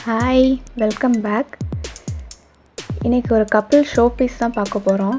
Hi, welcome back. இன்றைக்கி ஒரு couple show piece தான் பார்க்க போகிறோம்.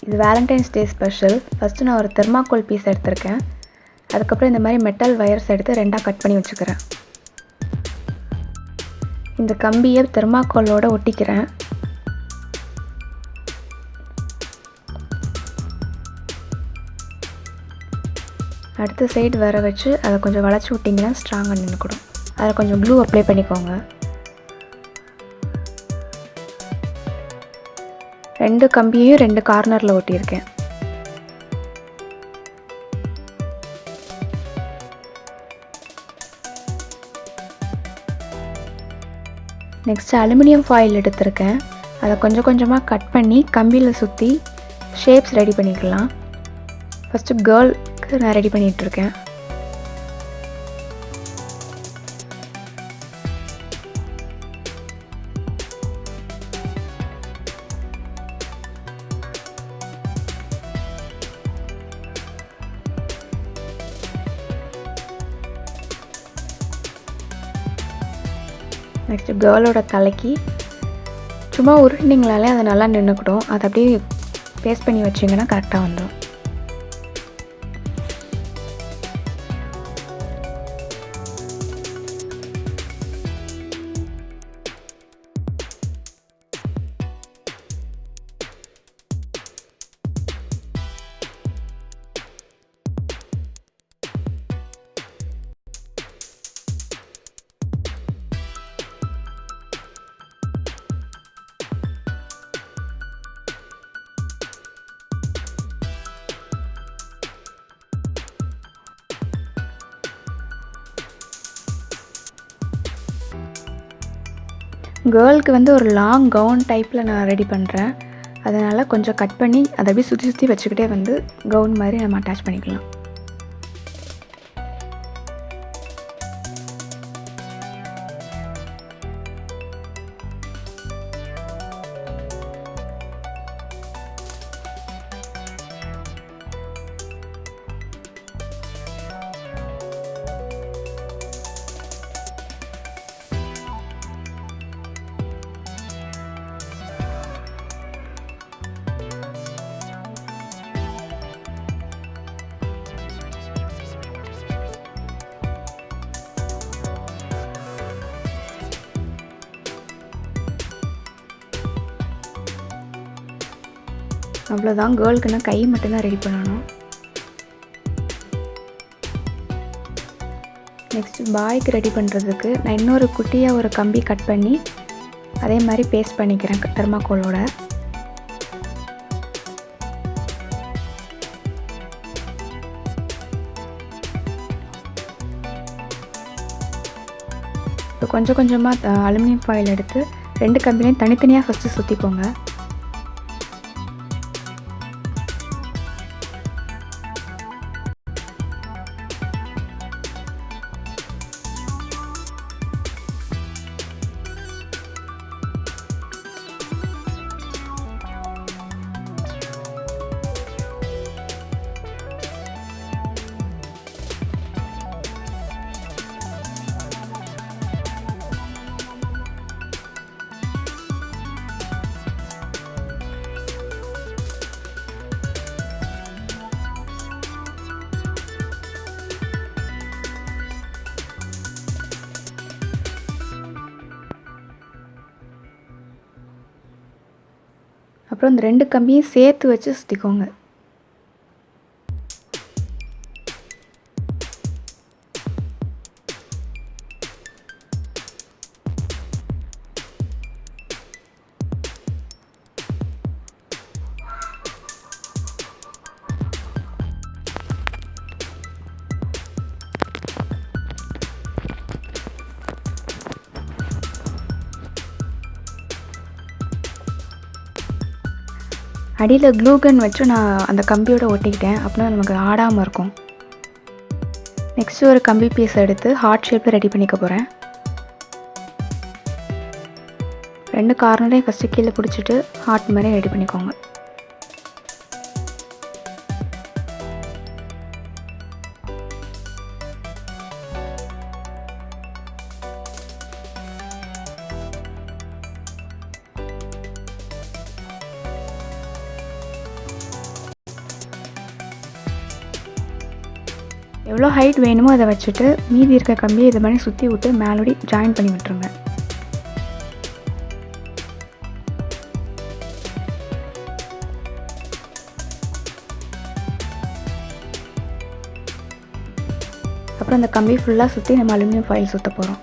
இது வேலண்டைன்ஸ் டே ஸ்பெஷல். ஃபஸ்ட்டு நான் ஒரு தெர்மாக்கோல் பீஸ் எடுத்திருக்கேன். அதுக்கப்புறம் இந்த மாதிரி மெட்டல் வயர்ஸ் எடுத்து ரெண்டாக கட் பண்ணி வச்சுக்கிறேன். இந்த கம்பியை தெர்மாக்கோலோடு ஒட்டிக்கிறேன். அடுத்த சைடு வர வச்சு அதை கொஞ்சம் வளைச்சி விட்டிங்கன்னா ஸ்ட்ராங்காக நின்றுக்கூடும். அதில் கொஞ்சம் க்ளூ அப்ளை பண்ணிக்கோங்க. 2 கம்பியையும் 2 கார்னரில் ஒட்டியிருக்கேன். நெக்ஸ்ட்டு அலுமினியம் ஃபாயில் எடுத்திருக்கேன். அதை கொஞ்சம் கொஞ்சமாக கட் பண்ணி கம்பியில் சுற்றி ஷேப்ஸ் ரெடி பண்ணிக்கலாம். ஃபஸ்ட்டு கேர்ளுக்கு நான் ரெடி பண்ணிகிட்ருக்கேன். நெக்ஸ்ட்டு கேர்ளோட தலைக்கு சும்மா உருட்டினீங்களாலே அது நல்லா நின்றுக்கிடும். அதை அப்படியே பேஸ்ட் பண்ணி வச்சிங்கன்னா கரெக்டாக வந்துடும். கேர்ளுக்கு வந்து ஒரு லாங் கவுன் டைப்பில் நான் ரெடி பண்ணுறேன். அதனால் கொஞ்சம் கட் பண்ணி அதை அப்படியே சுற்றி சுற்றி வச்சுக்கிட்டே வந்து கவுன் மாதிரி நம்ம அட்டாச் பண்ணிக்கலாம். அவ்வளோதான். கேர்ளுக்குன்னா கை மட்டும்தான் ரெடி பண்ணணும். நெக்ஸ்ட்டு பாய்க்கு ரெடி பண்ணுறதுக்கு நான் இன்னொரு குட்டியாக ஒரு கம்பி கட் பண்ணி அதே மாதிரி பேஸ்ட் பண்ணிக்கிறேன் தெர்மாக்கோலோட. இப்போ கொஞ்சம் கொஞ்சமாக அலுமினியம் ஃபாயில் எடுத்து 2 கம்பிலையும் தனித்தனியாக ஃபஸ்ட்டு சுற்றிக்கோங்க. அப்புறம் இந்த 2 கம்பியும் சேர்த்து வச்சு சுற்றிக்கோங்க. அடியில் க்ளூ கன் வச்சு நான் அந்த கம்பியோட ஒட்டிக்கிட்டேன். அப்படின்னா நமக்கு ஆடாமல் இருக்கும். நெக்ஸ்ட்டு ஒரு கம்பி பீஸ் எடுத்து ஹார்ட் ஷேப்பில் ரெடி பண்ணிக்க போகிறேன். 2 கார்னரையும் ஃபஸ்ட்டு கீழே பிடிச்சிட்டு ஹார்ட் மாதிரி ரெடி பண்ணிக்கோங்க. எவ்வளோ ஹைட் வேணுமோ அதை வச்சுட்டு மீதி இருக்க கம்பியை இது மாதிரி சுற்றி விட்டு மேலோடி ஜாயின் பண்ணி விட்டுருங்க. அப்புறம் அந்த கம்பி ஃபுல்லாக சுற்றி நம்ம அலுமினியம் ஃபாயில் சுற்ற போகிறோம்.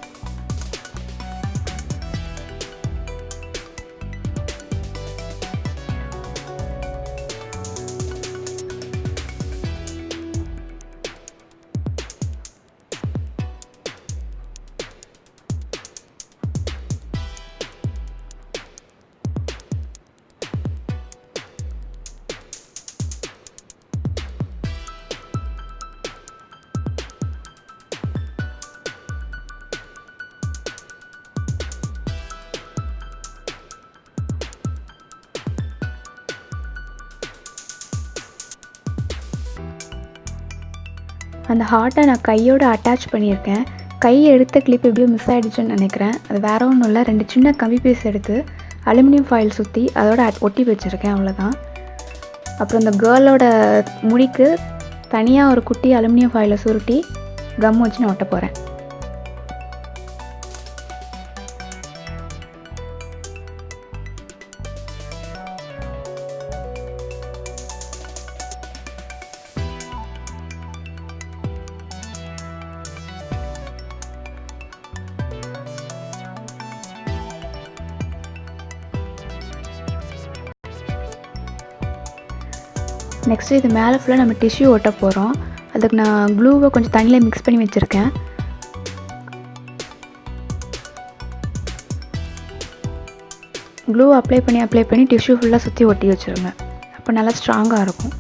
அந்த ஹார்ட்டை நான் கையோடு அட்டாச் பண்ணியிருக்கேன். கை எடுத்த கிளிப் எப்படியோ மிஸ் ஆகிடுச்சுன்னு நினைக்கிறேன். அது வேறு ஒன்றும் இல்லை, 2 சின்ன கம்பி பீஸ் எடுத்து அலுமினியம் ஃபாயில் சுற்றி அதோட ஒட்டி வச்சுருக்கேன், அவ்வளோதான். அப்புறம் இந்த கேர்ளோட முடிக்கு தனியாக ஒரு குட்டி அலுமினியம் ஃபாயிலை சுருட்டி கம் வச்சு நான் ஒட்ட போகிறேன். நெக்ஸ்ட்டு இது மேலே ஃபுல்லாக நம்ம டிஷ்யூ ஒட்ட போகிறோம். அதுக்கு நான் க்ளூவை கொஞ்சம் தண்ணியில் மிக்ஸ் பண்ணி வச்சுருக்கேன். க்ளூ அப்ளை பண்ணி டிஷ்யூ ஃபுல்லாக சுற்றி ஒட்டி வச்சுருங்க. அப்போ நல்லா ஸ்ட்ராங்காக இருக்கும்.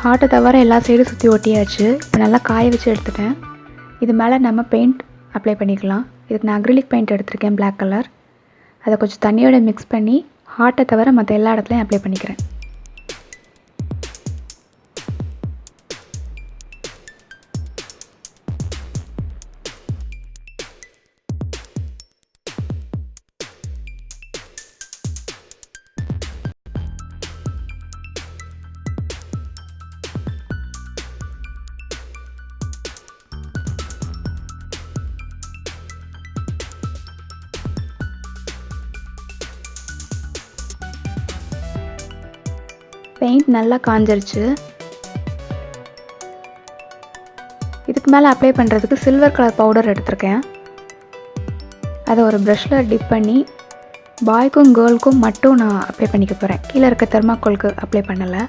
ஹார்ட்டை தவிர எல்லா சைடும் சுற்றி ஒட்டியாச்சு. இப்போ நல்லா காய வச்சு எடுத்துட்டேன். இது மேலே நம்ம பெயிண்ட் அப்ளை பண்ணிக்கலாம். இதுக்கு நான் அக்ரிலிக் பெயிண்ட் எடுத்திருக்கேன், பிளாக் கலர். அதை கொஞ்சம் தண்ணியோட மிக்ஸ் பண்ணி ஹார்ட்டை தவிர மற்ற எல்லா இடத்துலையும் அப்ளை பண்ணிக்கிறேன். பெயிண்ட் நல்லா காஞ்சிருச்சு. இதுக்கு மேலே அப்ளை பண்ணுறதுக்கு சில்வர் கலர் பவுடர் எடுத்திருக்கேன். அதை ஒரு ப்ரஷில் டிப் பண்ணி பாய்க்கும் கேர்ளுக்கும் மட்டும் நான் அப்ளை பண்ணிக்க போகிறேன். கீழே இருக்க தெர்மாக்கோலுக்கு அப்ளை பண்ணலை.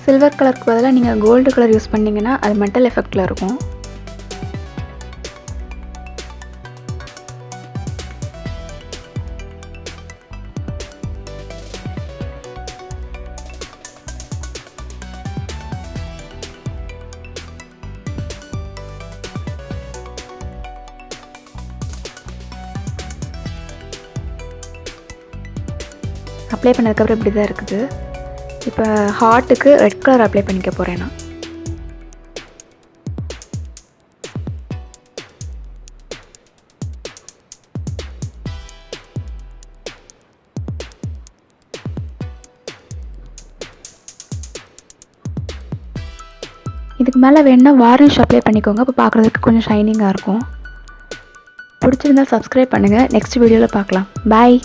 சில்வர் கலருக்கு பதிலாக நீங்கள் கோல்டு கலர் யூஸ் பண்ணிங்கன்னா அது மெட்டல் எஃபெக்டில் இருக்கும். அப்ளை பண்ணதுக்கப்புறம் இப்படி தான் இருக்குது. இப்போ ஹார்ட்டுக்கு ரெட் கலர் அப்ளை பண்ணிக்க போகிறேன் நான். இதுக்கு மேலே வேணுன்னா வார்னிஷ் அப்ளை பண்ணிக்கோங்க. அப்போ பார்க்குறதுக்கு கொஞ்சம் ஷைனிங்காக இருக்கும். பிடிச்சிருந்தால் சப்ஸ்கிரைப் பண்ணுங்கள். நெக்ஸ்ட் வீடியோவில் பார்க்கலாம். பாய்.